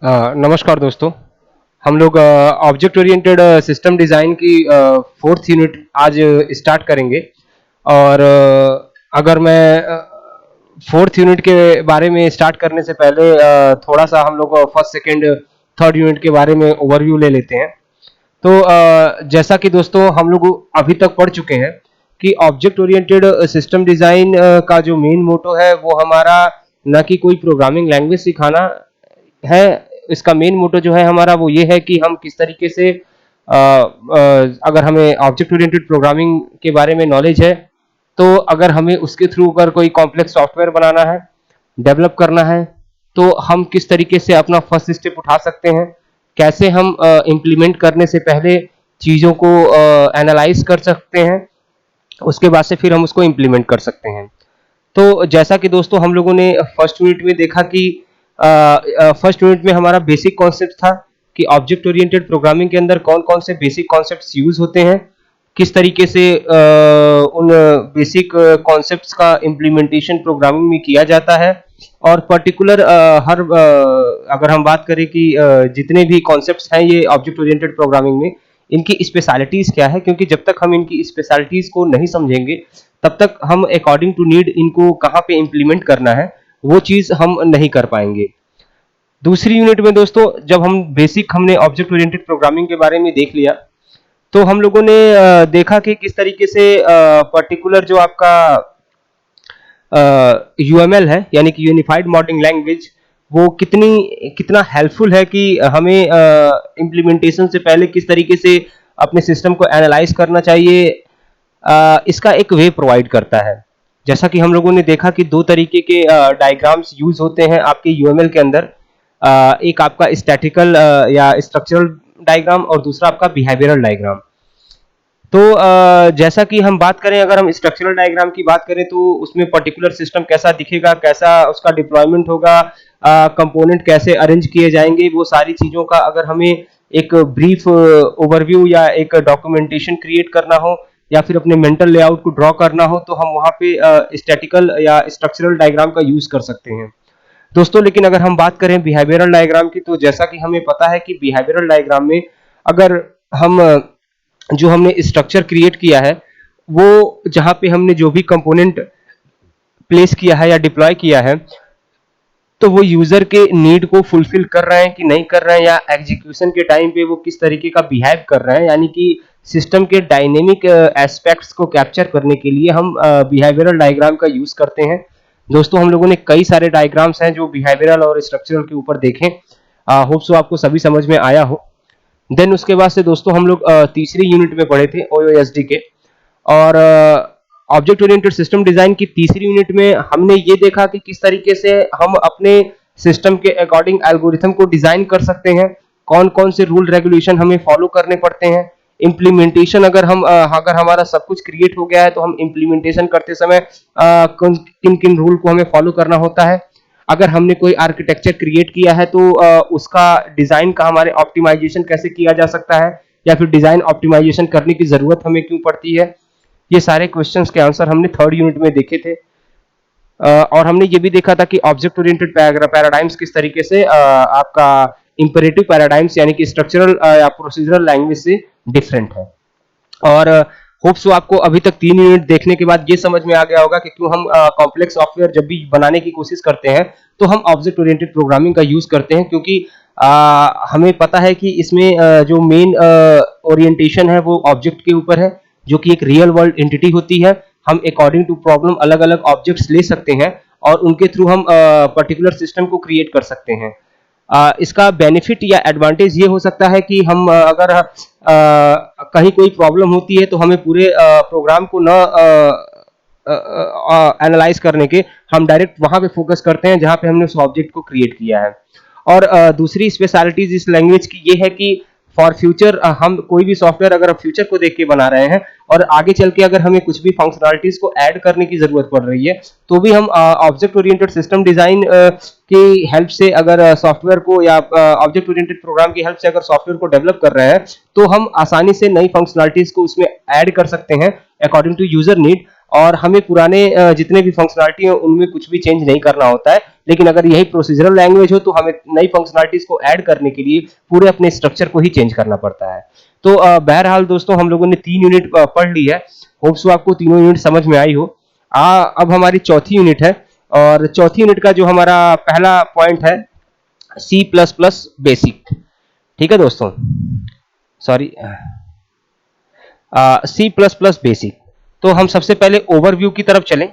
नमस्कार दोस्तों। हम लोग ऑब्जेक्ट ओरिएंटेड सिस्टम डिज़ाइन की फोर्थ यूनिट आज स्टार्ट करेंगे। और अगर मैं फोर्थ यूनिट के बारे में स्टार्ट करने से पहले थोड़ा सा हम लोग फर्स्ट सेकंड थर्ड यूनिट के बारे में ओवरव्यू ले लेते हैं। तो जैसा कि दोस्तों हम लोग अभी तक पढ़ चुके हैं कि ऑब्जेक्ट ओरिएंटेड सिस्टम डिज़ाइन का जो मेन मोटो है वो हमारा न कि कोई प्रोग्रामिंग लैंग्वेज सिखाना है। इसका मेन मोटो जो है हमारा वो ये है कि हम किस तरीके से अगर हमें ऑब्जेक्ट ओरिएंटेड प्रोग्रामिंग के बारे में नॉलेज है, तो अगर हमें उसके थ्रू अगर कोई कॉम्प्लेक्स सॉफ्टवेयर बनाना है, डेवलप करना है, तो हम किस तरीके से अपना फर्स्ट स्टेप उठा सकते हैं, कैसे हम इम्प्लीमेंट करने से पहले चीज़ों को एनालाइज कर सकते हैं, उसके बाद से फिर हम उसको इम्प्लीमेंट कर सकते हैं। तो जैसा कि दोस्तों हम लोगों ने फर्स्ट यूनिट में देखा कि फर्स्ट यूनिट में हमारा बेसिक कॉन्सेप्ट था कि ऑब्जेक्ट ओरिएंटेड प्रोग्रामिंग के अंदर कौन-कौन से बेसिक कॉन्सेप्ट्स यूज होते हैं, किस तरीके से उन बेसिक कॉन्सेप्ट्स का इम्प्लीमेंटेशन प्रोग्रामिंग में किया जाता है। और पर्टिकुलर अगर हम बात करें कि जितने भी कॉन्सेप्ट्स हैं ये ऑब्जेक्ट ओरिएंटेड प्रोग्रामिंग में, इनकी स्पेशलिटीज क्या है, क्योंकि जब तक हम इनकी स्पेशलिटीज को नहीं समझेंगे तब तक हम अकॉर्डिंग टू नीड इनको कहाँ पे इम्प्लीमेंट करना है वो चीज हम नहीं कर पाएंगे। दूसरी यूनिट में दोस्तों जब हम बेसिक हमने ऑब्जेक्ट ओरिएंटेड प्रोग्रामिंग के बारे में देख लिया, तो हम लोगों ने देखा कि किस तरीके से पर्टिकुलर जो आपका यूएमएल है यानी कि यूनिफाइड मॉडलिंग लैंग्वेज, वो कितना हेल्पफुल है कि हमें इम्प्लीमेंटेशन से पहले किस तरीके से अपने सिस्टम को एनालाइज करना चाहिए, इसका एक वे प्रोवाइड करता है। जैसा कि हम लोगों ने देखा कि दो तरीके के डायग्राम्स यूज होते हैं आपके यूएमएल के अंदर। एक आपका स्टैटिकल या स्ट्रक्चरल डायग्राम और दूसरा आपका बिहेवियरल डायग्राम। तो जैसा कि हम बात करें, अगर हम स्ट्रक्चरल डायग्राम की बात करें तो उसमें पर्टिकुलर सिस्टम कैसा दिखेगा, कैसा उसका डिप्लॉयमेंट होगा, कंपोनेंट कैसे अरेंज किए जाएंगे, वो सारी चीज़ों का अगर हमें एक ब्रीफ ओवरव्यू या एक डॉक्यूमेंटेशन क्रिएट करना हो या फिर अपने मेंटल लेआउट को ड्रॉ करना हो, तो हम वहाँ पे स्टैटिकल या स्ट्रक्चरल डायग्राम का यूज कर सकते हैं दोस्तों। लेकिन अगर हम बात करें बिहेवियरल डायग्राम की, तो जैसा कि हमें पता है कि बिहेवियरल डायग्राम में अगर हम जो हमने स्ट्रक्चर क्रिएट किया है, वो जहाँ पे हमने जो भी कंपोनेंट प्लेस किया है या डिप्लॉय किया है, तो वो यूजर के नीड को फुलफिल कर रहे हैं कि नहीं कर रहे हैं, या एग्जीक्यूशन के टाइम पे वो किस तरीके का बिहेव कर रहे हैं, यानी कि सिस्टम के डायनेमिक एस्पेक्ट्स को कैप्चर करने के लिए हम बिहेवियरल डायग्राम का यूज करते हैं दोस्तों। हम लोगों ने कई सारे डायग्राम्स हैं जो बिहेवियरल और स्ट्रक्चरल के ऊपर देखें। होप सो आपको सभी समझ में आया हो। देन उसके बाद से दोस्तों हम लोग तीसरी यूनिट में पढ़े थे ओओएसडी के। और ऑब्जेक्ट ओरिएंटेड सिस्टम डिजाइन की तीसरी यूनिट में हमने ये देखा कि किस तरीके से हम अपने सिस्टम के अकॉर्डिंग एल्गोरिथम को डिजाइन कर सकते हैं, कौन कौन से रूल रेगुलेशन हमें फॉलो करने पड़ते हैं। इम्प्लीमेंटेशन अगर हमारा सब कुछ क्रिएट हो गया है, तो हम इम्प्लीमेंटेशन करते समय किन किन रूल को हमें फॉलो करना होता है। अगर हमने कोई आर्किटेक्चर क्रिएट किया है, तो उसका डिजाइन का हमारे ऑप्टिमाइजेशन कैसे किया जा सकता है, या फिर डिजाइन ऑप्टिमाइजेशन करने की जरूरत हमें क्यों पड़ती है। ये सारे क्वेश्चंस के आंसर हमने थर्ड यूनिट में देखे थे। और हमने ये भी देखा था कि ऑब्जेक्ट ओरिएंटेड पैराडाइम्स किस तरीके से आपका इंपरेटिव पैराडाइम्स यानी कि स्ट्रक्चरल या प्रोसीजरल लैंग्वेज से डिफरेंट है। और होप सो आपको अभी तक 3 यूनिट देखने के बाद ये समझ में आ गया होगा कि क्यों हम कॉम्प्लेक्स सॉफ्टवेयर जब भी बनाने की कोशिश करते हैं तो हम ऑब्जेक्ट ओरिएंटेड प्रोग्रामिंग का यूज करते हैं, क्योंकि हमें पता है कि इसमें जो मेन ओरिएंटेशन है वो ऑब्जेक्ट के ऊपर है, जो कि एक रियल वर्ल्ड एंटिटी होती है। हम अकॉर्डिंग टू प्रॉब्लम अलग अलग ऑब्जेक्ट्स ले सकते हैं और उनके थ्रू हम पर्टिकुलर सिस्टम को क्रिएट कर सकते हैं। इसका बेनिफिट या एडवांटेज ये हो सकता है कि हम अगर कहीं कोई प्रॉब्लम होती है तो हमें पूरे प्रोग्राम को न एनालाइज करने के हम डायरेक्ट वहां पे फोकस करते हैं जहां पे हमने उस ऑब्जेक्ट को क्रिएट किया है। और दूसरी स्पेशलिटीज इस लैंग्वेज की ये है कि फॉर फ्यूचर हम कोई भी सॉफ्टवेयर अगर फ्यूचर को देख के बना रहे हैं और आगे चल के अगर हमें कुछ भी फंक्शनलिटीज को ऐड करने की जरूरत पड़ रही है, तो भी हम ऑब्जेक्ट ओरिएंटेड सिस्टम डिजाइन की हेल्प से अगर सॉफ्टवेयर को या ऑब्जेक्ट ओरिएंटेड प्रोग्राम की हेल्प से अगर सॉफ्टवेयर को डेवलप कर रहे हैं, तो हम आसानी से नई फंक्शनलिटीज को उसमें ऐड कर सकते हैं अकॉर्डिंग टू यूजर नीड। और हमें पुराने जितने भी फंक्शनलिटी हैं उनमें कुछ भी चेंज नहीं करना होता है। लेकिन अगर यही प्रोसीजरल लैंग्वेज हो तो हमें नई फंक्शनलिटीज को ऐड करने के लिए पूरे अपने स्ट्रक्चर को ही चेंज करना पड़ता है। तो बहरहाल दोस्तों हम लोगों ने 3 यूनिट पढ़ ली है। होप सो आपको तीनों यूनिट समझ में आई हो। अब हमारी चौथी यूनिट है और चौथी यूनिट का जो हमारा पहला पॉइंट है सी प्लस प्लस बेसिक। ठीक है दोस्तों, sorry, C plus plus basic. तो हम सबसे पहले ओवरव्यू की तरफ चलें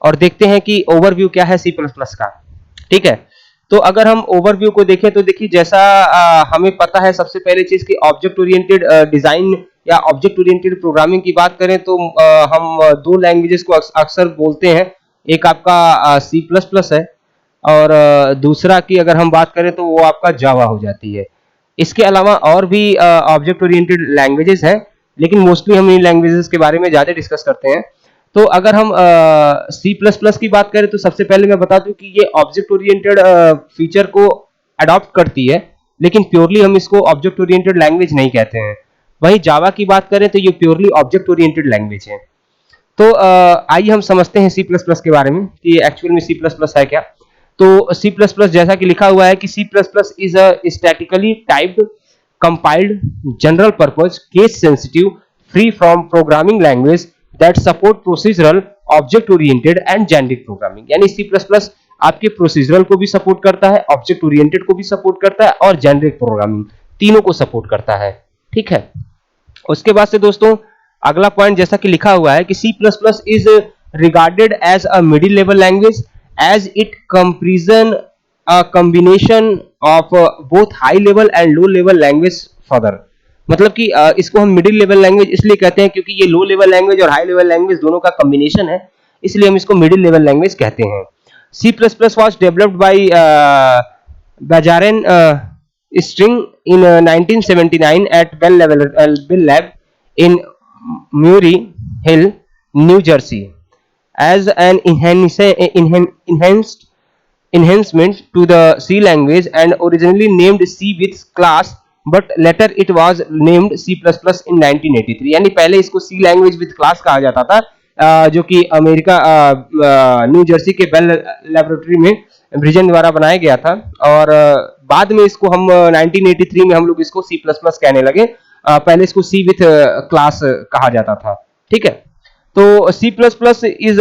और देखते हैं कि ओवरव्यू क्या है सी प्लस प्लस का। ठीक है, तो अगर हम ओवरव्यू को देखें तो देखिए जैसा हमें पता है सबसे पहले चीज की ऑब्जेक्ट ओरिएंटेड डिजाइन या ऑब्जेक्ट ओरिएंटेड प्रोग्रामिंग की बात करें तो हम दो लैंग्वेजेस को अक्सर बोलते हैं। एक आपका सी प्लस प्लस है और दूसरा की अगर हम बात करें तो वो आपका जावा हो जाती है। इसके अलावा और भी ऑब्जेक्ट ओरिएंटेड लैंग्वेजेस हैं, लेकिन मोस्टली हम इन लैंग्वेजेस के बारे में ज्यादा डिस्कस करते हैं। तो अगर हम सी प्लस प्लस की बात करें तो सबसे पहले मैं बता दूं कि ये ऑब्जेक्ट ओरिएंटेड फीचर को अडॉप्ट करती है, लेकिन प्योरली हम इसको ऑब्जेक्ट ओरिएंटेड लैंग्वेज नहीं कहते हैं। वहीं जावा की बात करें तो ये प्योरली ऑब्जेक्ट ओरिएंटेड लैंग्वेज है। तो आइए हम समझते हैं सी प्लस प्लस के बारे में कि एक्चुअल में सी प्लस प्लस है क्या। तो सी प्लस प्लस जैसा कि लिखा हुआ है कि C plus plus is a statically typed compiled general purpose case sensitive free from programming language that support procedural object oriented and generic programming। यानी C++ आपके प्रोसीजरल को भी सपोर्ट करता है, ऑब्जेक्ट ओरिएंटेड को भी सपोर्ट करता है और जेनरिक प्रोग्रामिंग तीनों को सपोर्ट करता है। ठीक है, उसके बाद से दोस्तों अगला पॉइंट जैसा कि लिखा हुआ है कि C++ is regarded as a middle level language as it comprises a combination of both high level and low level language further। मतलब कि इसको हम मिडिल लेवल लैंग्वेज इसलिए कहते हैं क्योंकि ये लो लेवल लैंग्वेज और हाई लेवल लैंग्वेज दोनों का कॉम्बिनेशन है, इसलिए हम इसको मिडिल लेवल लैंग्वेज कहते हैं। C++ was developed by Bajaran String in 1979 at Bell Lab in Murray Hill, New Jersey as an enhanced enhancement to the C language and originally named C with class but later it was named C++ in 1983। यानी पहले इसको C language with class कहा जाता था, जो कि America new Jersey के bell laboratory में ब्रिजन द्वारा बनाया गया था और बाद में इसको हम 1983 में हम लोग इसको C++ कहने लगे। पहले इसको C with class कहा जाता था। ठीक है, तो C++ is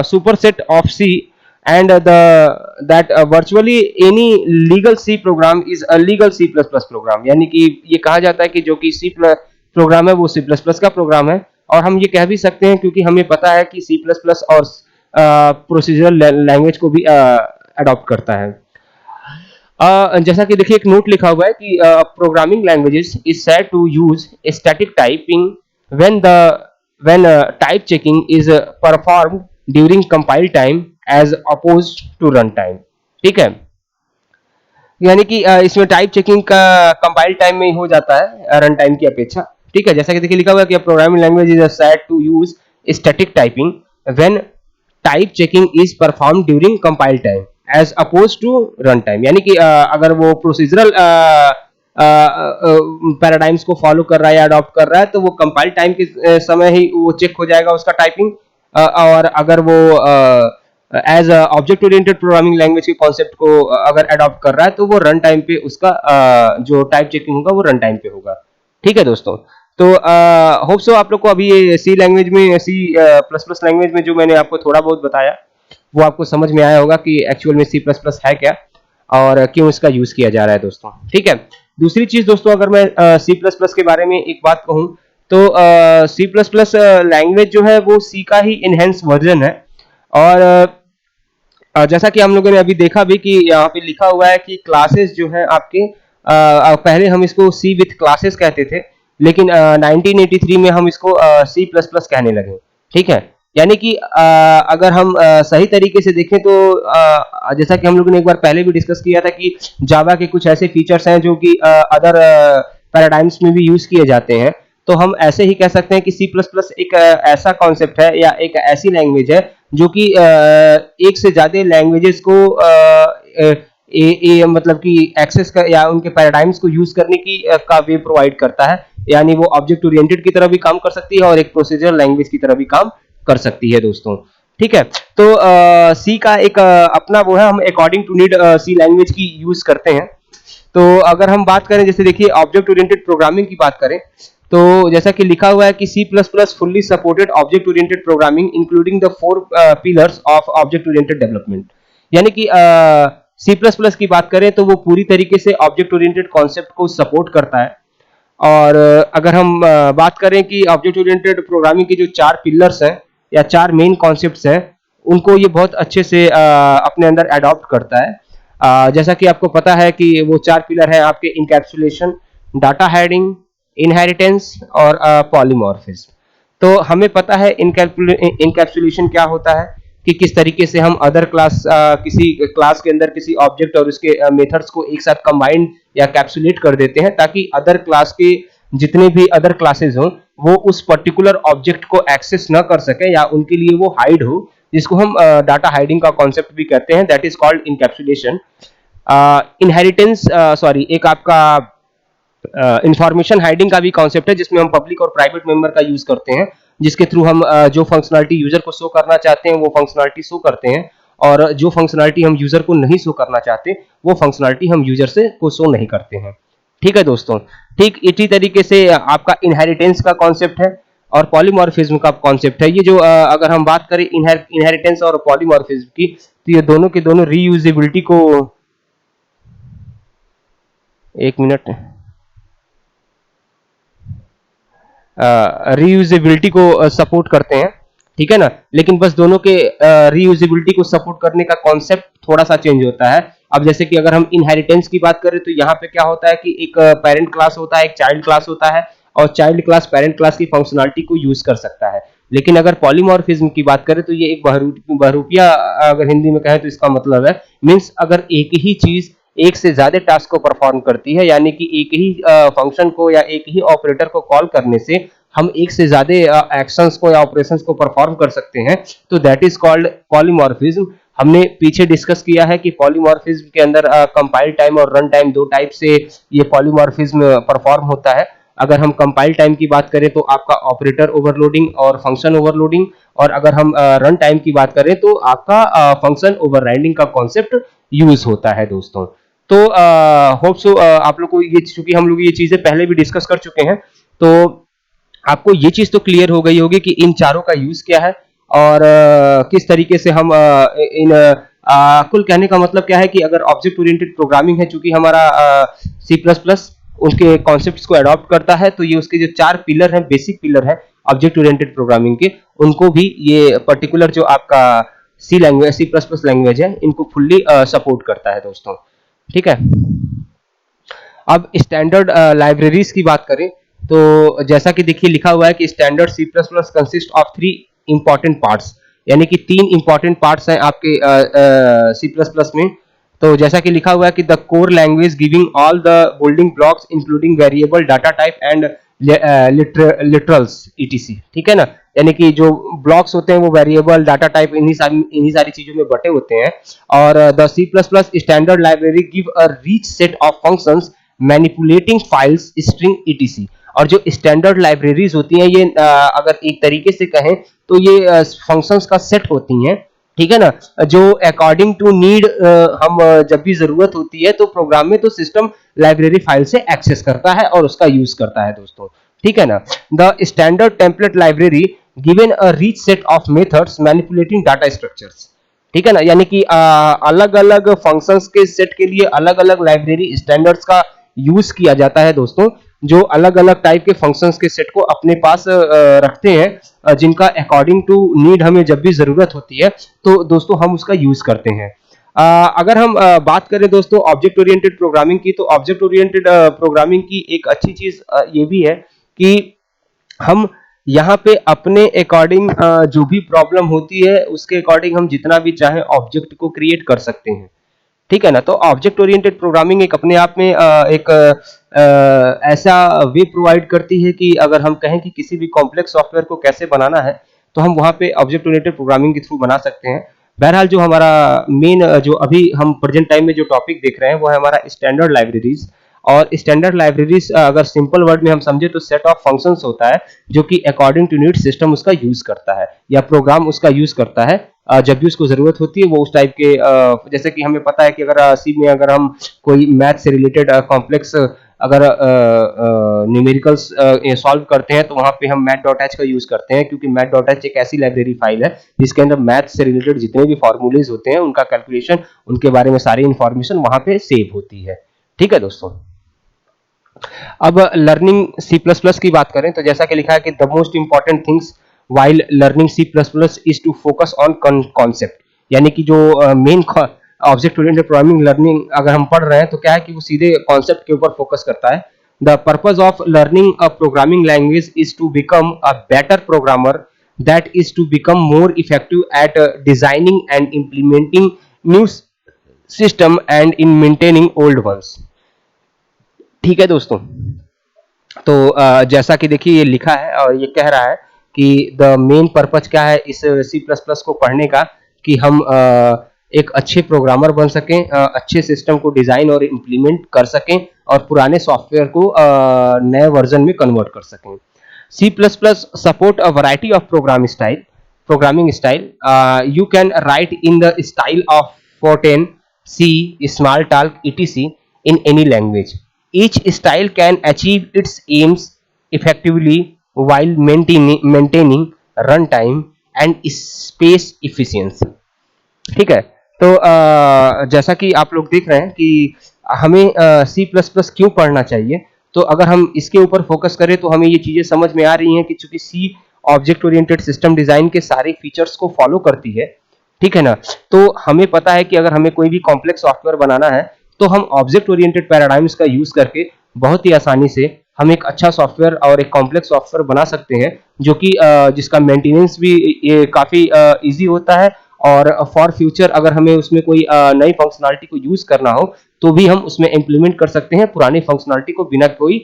superset of C and that virtually any legal C program is a legal C++ program। यानी कि ये कहा जाता है कि जो कि C प्रोग्राम है वो C++ का प्रोग्राम है और हम ये कह भी सकते हैं क्योंकि हमें पता है कि C++ और प्रोसीजरल लैंग्वेज को भी अडॉप्ट करता है। जैसा कि देखिए एक नोट लिखा हुआ है कि programming languages is said to use static typing when type checking is performed during compile time as opposed to run time। ठीक है, यानी कि इसमें टाइप चेकिंग का कंपाइल टाइम में ही हो जाता है रन टाइम की अपेक्षा। ठीक है, जैसा कि देखिए लिखा हुआ है कि programming language is said to use static typing when type checking is perform during compile time as oppose to run time. यानी कि अगर वो प्रोसीजरल पैराडाइम्स को फॉलो कर रहा है या अडॉप्ट कर रहा है तो वो कंपाइल टाइम के समय ही वो चेक हो जाएगा उसका टाइपिंग, और अगर वो as object oriented programming language के कॉन्सेप्ट को अगर अडॉप्ट कर रहा है तो वो रन टाइम पे उसका जो टाइप चेकिंग होगा वो रन टाइम पे होगा। ठीक है दोस्तों, तो होप सो आप लोग को अभी ये सी लैंग्वेज में सी प्लस प्लस लैंग्वेज में जो मैंने आपको थोड़ा बहुत बताया वो आपको समझ में आया होगा कि एक्चुअल में सी प्लस प्लस है क्या और क्यों इसका यूज किया जा रहा है दोस्तों। ठीक है, दूसरी चीज दोस्तों अगर मैं सी प्लस प्लस के बारे में एक बात कहूं तो सी प्लस प्लस लैंग्वेज जो है वो सी का ही इनहेंस वर्जन है और जैसा कि हम लोगों ने अभी देखा भी कि यहाँ पे लिखा हुआ है कि क्लासेस जो है आपके पहले हम इसको सी विथ क्लासेस कहते थे, लेकिन 1983 में हम इसको सी प्लस प्लस कहने लगे। ठीक है, यानी कि अगर हम सही तरीके से देखें तो जैसा कि हम लोगों ने एक बार पहले भी डिस्कस किया था कि जावा के कुछ ऐसे फीचर्स हैं जो कि अदर पैराडाइम्स में भी यूज किए जाते हैं, तो हम ऐसे ही कह सकते हैं कि C++ एक ऐसा कॉन्सेप्ट है या एक ऐसी लैंग्वेज है जो कि एक से ज्यादा लैंग्वेजेस को मतलब कि एक्सेस का या उनके पैराडाइम्स को यूज करने की का वे प्रोवाइड करता है। यानी वो ऑब्जेक्ट ओरिएंटेड की तरह भी काम कर सकती है और एक प्रोसीजरल लैंग्वेज की तरह भी काम कर सकती है दोस्तों। ठीक है, तो सी का एक अपना वो है, हम according to need C language की यूज करते हैं। तो अगर हम बात करें, जैसे देखिए ऑब्जेक्ट ओरिएंटेड प्रोग्रामिंग की बात करें, तो जैसा कि लिखा हुआ है कि C plus plus fully supported object oriented programming including the 4 pillars of object oriented development. यानी कि सी प्लस प्लस की बात करें तो वो पूरी तरीके से ऑब्जेक्ट ओरिएंटेड कॉन्सेप्ट को सपोर्ट करता है। और अगर हम बात करें कि ऑब्जेक्ट ओरिएंटेड प्रोग्रामिंग के जो 4 पिलर्स हैं या 4 मेन कॉन्सेप्ट्स हैं, उनको ये बहुत अच्छे से अपने अंदर अडॉप्ट करता है। जैसा कि आपको पता है कि वो 4 पिलर हैं आपके: इनकैप्सुलेशन, डाटा हेडिंग, इनहेरिटेंस और पॉलीमॉर्फिज्म। तो हमें पता है इनकैप्सुलेशन क्या होता है, कि किस तरीके से हम अदर क्लास किसी क्लास के अंदर किसी ऑब्जेक्ट और उसके मेथड्स को एक साथ कंबाइंड या कैप्सुलेट कर देते हैं, ताकि अदर क्लास के जितने भी अदर क्लासेस हों वो उस पर्टिकुलर ऑब्जेक्ट को एक्सेस न कर सके या उनके लिए वो हाइड हो, जिसको हम डाटा हाइडिंग का कॉन्सेप्ट भी कहते हैं, that is called encapsulation. Inheritance sorry एक आपका इंफॉर्मेशन हाइडिंग का भी कॉन्सेप्ट है, जिसमें हम पब्लिक और प्राइवेट मेंबर का यूज करते हैं, जिसके थ्रू हम जो फंक्शनलिटी यूजर को शो करना चाहते हैं वो फंक्शनलिटी शो करते हैं, और जो फंक्शनलिटी हम यूजर को नहीं शो करना चाहते वो फंक्शनलिटी हम यूजर से को शो नहीं करते हैं। ठीक है दोस्तों, ठीक इसी तरीके से आपका इनहेरिटेंस का कॉन्सेप्ट है और पॉलीमॉर्फिज्म का कॉन्सेप्ट है। ये जो अगर हम बात करें इनहेरिटेंस और पॉलीमॉर्फिज्म की, तो ये दोनों के दोनों रीयूजेबिलिटी को, एक मिनट, रीयूजेबिलिटी को सपोर्ट करते हैं। ठीक है ना, लेकिन बस दोनों के रीयूजेबिलिटी को सपोर्ट करने का कॉन्सेप्ट थोड़ा सा चेंज होता है। अब जैसे कि अगर हम इनहेरिटेंस की बात करें तो यहाँ पे क्या होता है कि एक पेरेंट क्लास होता है, एक चाइल्ड क्लास होता है, और चाइल्ड क्लास पेरेंट क्लास की फंक्शनलिटी को यूज कर सकता है। लेकिन अगर पॉलीमॉर्फिज्म की बात करें तो ये एक बहरूपिया, अगर हिंदी में कहें तो इसका मतलब है, मीन्स अगर एक ही चीज एक से ज्यादा टास्क को परफॉर्म करती है, यानी कि एक ही फंक्शन को या एक ही ऑपरेटर को कॉल करने से हम एक से ज्यादा एक्शंस को या ऑपरेशंस को परफॉर्म कर सकते हैं, तो दैट इज कॉल्ड पॉलीमॉर्फिज्म। हमने पीछे डिस्कस किया है कि पॉलीमॉर्फिज्म के अंदर कंपाइल टाइम और रन टाइम दो टाइप से ये पॉलीमॉर्फिज्म परफॉर्म होता है। अगर हम कंपाइल टाइम की बात करें तो आपका ऑपरेटर ओवरलोडिंग और फंक्शन ओवरलोडिंग, और अगर हम रन टाइम की बात करें तो आपका फंक्शन ओवरराइडिंग का कॉन्सेप्ट यूज होता है दोस्तों। तो होप सो आप लोग को ये, चूंकि हम लोग ये चीजें पहले भी डिस्कस कर चुके हैं, तो आपको ये चीज तो क्लियर हो गई होगी कि इन चारों का यूज क्या है और किस तरीके से हम इन कुल कहने का मतलब क्या है कि अगर ऑब्जेक्ट ओरिएंटेड प्रोग्रामिंग है, चूंकि हमारा सी प्लस प्लस उसके कॉन्सेप्ट्स को अडॉप्ट करता है, तो ये उसके जो 4 पिलर हैं, बेसिक पिलर है ऑब्जेक्ट ओरिएंटेड प्रोग्रामिंग के, उनको भी ये पर्टिकुलर जो आपका C language, C plus plus language है, इनको फुल्ली सपोर्ट करता है दोस्तों। ठीक है, अब स्टैंडर्ड लाइब्रेरीज की बात करें तो जैसा कि देखिए लिखा हुआ है कि standard C plus plus consist of 3 important parts, यानी कि 3 इंपॉर्टेंट पार्ट्स हैं आपके सी प्लस प्लस में। तो जैसा कि लिखा हुआ है कि the core language giving all the building blocks including variable, data type and literals etc. ठीक है ना, यानी कि जो ब्लॉक्स होते हैं वो वेरिएबल, डाटा टाइप, इन्हीं सारी चीजों में बटे होते हैं। और the C plus plus standard library give a rich set of functions manipulating files, string etc. और जो स्टैंडर्ड लाइब्रेरीज होती हैं ये अगर एक तरीके से कहें तो ये फंक्शंस का सेट होती हैं। ठीक है ना, जो अकॉर्डिंग टू नीड हम जब भी जरूरत होती है तो प्रोग्राम में तो सिस्टम लाइब्रेरी फाइल से एक्सेस करता है और उसका यूज करता है दोस्तों। ठीक है ना, the standard template library given a rich set of methods manipulating data structures. ठीक है ना, यानी कि अलग अलग फंक्शंस के सेट के लिए अलग अलग लाइब्रेरी स्टैंडर्ड्स का यूज किया जाता है दोस्तों, जो अलग अलग टाइप के फंक्शंस के सेट को अपने पास रखते हैं, जिनका अकॉर्डिंग टू नीड हमें जब भी जरूरत होती है तो दोस्तों हम उसका यूज करते हैं। अगर हम बात करें दोस्तों ऑब्जेक्ट ओरिएंटेड प्रोग्रामिंग की, तो ऑब्जेक्ट ओरिएंटेड प्रोग्रामिंग की एक अच्छी चीज ये भी है कि हम यहाँ पे अपने अकॉर्डिंग जो भी प्रॉब्लम होती है उसके अकॉर्डिंग हम जितना भी चाहे ऑब्जेक्ट को क्रिएट कर सकते हैं। ठीक है ना, तो ऑब्जेक्ट ओरिएंटेड प्रोग्रामिंग एक अपने आप में एक ऐसा वे प्रोवाइड करती है कि अगर हम कहें कि किसी भी कॉम्प्लेक्स सॉफ्टवेयर को कैसे बनाना है तो हम वहां पे ऑब्जेक्ट ओरिएंटेड प्रोग्रामिंग के थ्रू बना सकते हैं। बहरहाल जो हमारा मेन जो अभी हम प्रेजेंट टाइम में जो टॉपिक देख रहे हैं वो है हमारा स्टैंडर्ड लाइब्रेरीज। और स्टैंडर्ड लाइब्रेरीज अगर सिंपल वर्ड में हम समझे तो सेट ऑफ फंक्शंस होता है जो कि अकॉर्डिंग टू नीड सिस्टम उसका यूज करता है या प्रोग्राम उसका यूज करता है जब भी उसको जरूरत होती है। वो उस टाइप के जैसे कि हमें पता है कि अगर सी में अगर हम कोई मैथ से रिलेटेड कॉम्प्लेक्स अगर न्यूमेरिकल्स सॉल्व करते हैं तो वहां पे हम मैथ डॉट एच का यूज करते हैं, क्योंकि मैथ डॉट एच एक ऐसी लाइब्रेरी फाइल है जिसके अंदर मैथ से रिलेटेड जितने भी फॉर्मूलेज होते हैं उनका कैलकुलेशन, उनके बारे में सारी इंफॉर्मेशन वहां पे सेव होती है। ठीक है दोस्तों। अब लर्निंग सी प्लस प्लस की बात करें तो जैसा कि लिखा है कि the most important things while learning C plus plus is to focus on concept. यानी कि जो main object oriented programming learning अगर हम पढ़ रहे हैं तो क्या है कि वो सीधे कॉन्सेप्ट के ऊपर फोकस करता है। The purpose of learning a programming language is to become a better programmer, that is to become more effective at designing and implementing new system and in maintaining old ones. ठीक है दोस्तों। तो जैसा कि देखिए ये लिखा है और ये कह रहा है कि द मेन पर्पज क्या है इस सी प्लस प्लस को पढ़ने का, कि हम एक अच्छे प्रोग्रामर बन सकें, अच्छे सिस्टम को डिजाइन और इम्प्लीमेंट कर सकें और पुराने सॉफ्टवेयर को नए वर्जन में कन्वर्ट कर सकें। C plus plus support a variety of programming style. You can write in the style of Fortran, C, Smalltalk, etc. in any language. Each style can achieve its aims effectively while maintaining runtime and space efficiency. ठीक है। तो जैसा कि आप लोग देख रहे हैं कि हमें सी प्लस प्लस क्यों पढ़ना चाहिए, तो अगर हम इसके ऊपर फोकस करें तो हमें ये चीजें समझ में आ रही हैं कि चूंकि सी ऑब्जेक्ट ओरिएंटेड सिस्टम डिजाइन के सारे फीचर्स को फॉलो करती है। ठीक है ना। तो हमें पता है कि अगर हमें कोई भी कॉम्प्लेक्स सॉफ्टवेयर बनाना है तो हम ऑब्जेक्ट ओरिएंटेड पैराडाइम्स का यूज करके बहुत ही आसानी से हम एक अच्छा सॉफ्टवेयर और एक कॉम्प्लेक्स सॉफ्टवेयर बना सकते हैं, जो कि जिसका मेंटेनेंस भी ये काफी इजी होता है। और फॉर फ्यूचर अगर हमें उसमें कोई नई फंक्शनलिटी को यूज करना हो तो भी हम उसमें इंप्लीमेंट कर सकते हैं पुरानी फंक्शनलिटी को बिना कोई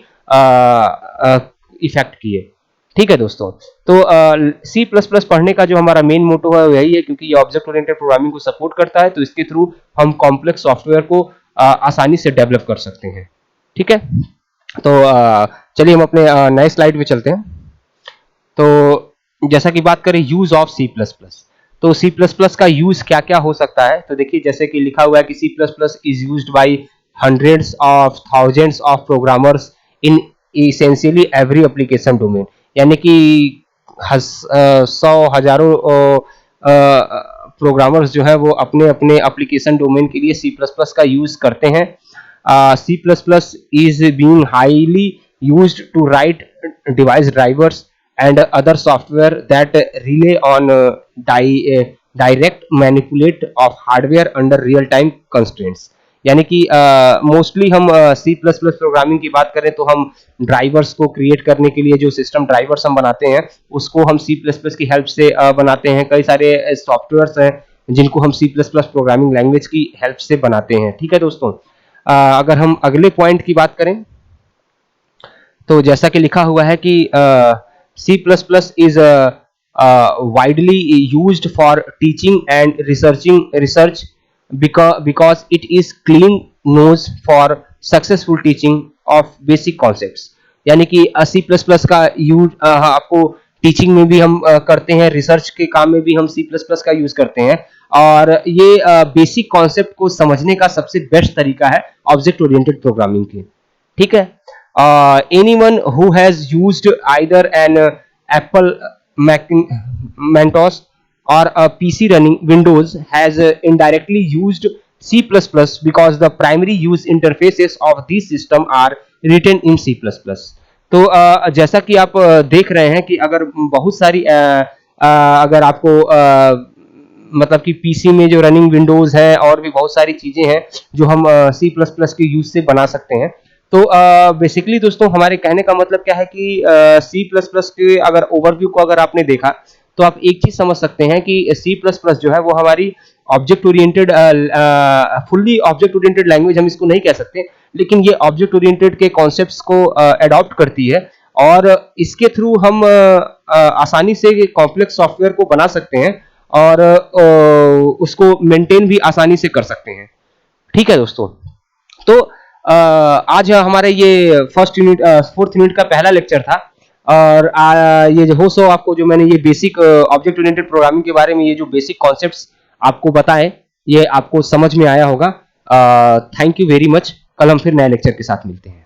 इफेक्ट किए। ठीक है दोस्तों। तो सी प्लस प्लस पढ़ने का जो हमारा मेन मोटो है वो यही है, क्योंकि ये ऑब्जेक्ट ओरिएंटेड प्रोग्रामिंग को सपोर्ट करता है, तो इसके थ्रू हम कॉम्प्लेक्स सॉफ्टवेयर को आसानी से डेवलप कर सकते हैं। ठीक है। तो चलिए हम अपने नए स्लाइड पे चलते हैं। तो जैसा कि बात करें use of C plus plus, तो सी प्लस प्लस का यूज क्या क्या हो सकता है, तो देखिए जैसे कि लिखा हुआ है कि C plus plus is used by hundreds of thousands of programmers in essentially every application domain. यानी कि सौ हजारों प्रोग्रामर्स जो है वो अपने अपने एप्लीकेशन डोमेन के लिए सी प्लस प्लस का यूज करते हैं। C++ is being highly used to write device drivers and other software that rely on direct manipulate of hardware under real time constraints। यानी कि मोस्टली हम सी प्लस प्लस प्रोग्रामिंग की बात करें तो हम ड्राइवर्स को क्रिएट करने के लिए जो सिस्टम ड्राइवर्स हम बनाते हैं उसको हम सी प्लस प्लस की हेल्प से बनाते हैं। कई सारे सॉफ्टवेयर्स हैं जिनको हम C plus plus programming language की हेल्प से बनाते हैं। ठीक है दोस्तों। अगर हम अगले पॉइंट की बात करें तो जैसा कि लिखा हुआ है कि C plus plus is widely used for teaching and research because it is clean nose for successful teaching of basic concepts। यानी कि सी प्लस प्लस का यूज आपको टीचिंग में भी हम करते हैं, रिसर्च के काम में भी हम सी प्लस प्लस का यूज करते हैं, और ये बेसिक कॉन्सेप्ट को समझने का सबसे बेस्ट तरीका है ऑब्जेक्ट ओरिएंटेड प्रोग्रामिंग के। ठीक है। Anyone who has used either an apple Macintosh or a PC running Windows has indirectly used C++ because the primary use interfaces of these system are written in C++। तो जैसा कि आप देख रहे हैं कि अगर बहुत सारी अगर आपको मतलब कि पीसी में जो रनिंग विंडोज है और भी बहुत सारी चीजें हैं जो हम सी प्लस प्लस के यूज से बना सकते हैं। तो बेसिकली दोस्तों हमारे कहने का मतलब क्या है कि सी प्लस प्लस के अगर ओवरव्यू को अगर आपने देखा तो आप एक चीज समझ सकते हैं कि सी प्लस प्लस जो है वो हमारी object oriented fully object oriented language हम इसको नहीं कह सकते, लेकिन ये ऑब्जेक्ट ओरिएंटेड के कॉन्सेप्ट्स को अडॉप्ट करती है और इसके थ्रू हम आसानी से कॉम्प्लेक्स सॉफ्टवेयर को बना सकते हैं और उसको मेंटेन भी आसानी से कर सकते हैं। ठीक है दोस्तों, तो आज हमारे ये फर्स्ट यूनिट फोर्थ यूनिट का पहला लेक्चर था, और ये जो हो सो आपको जो मैंने ये बेसिक ऑब्जेक्ट ओरिएंटेड प्रोग्रामिंग के बारे में ये जो बेसिक कॉन्सेप्ट्स आपको बताएं, ये आपको समझ में आया होगा। Thank you very much. कल हम फिर नए लेक्चर के साथ मिलते हैं।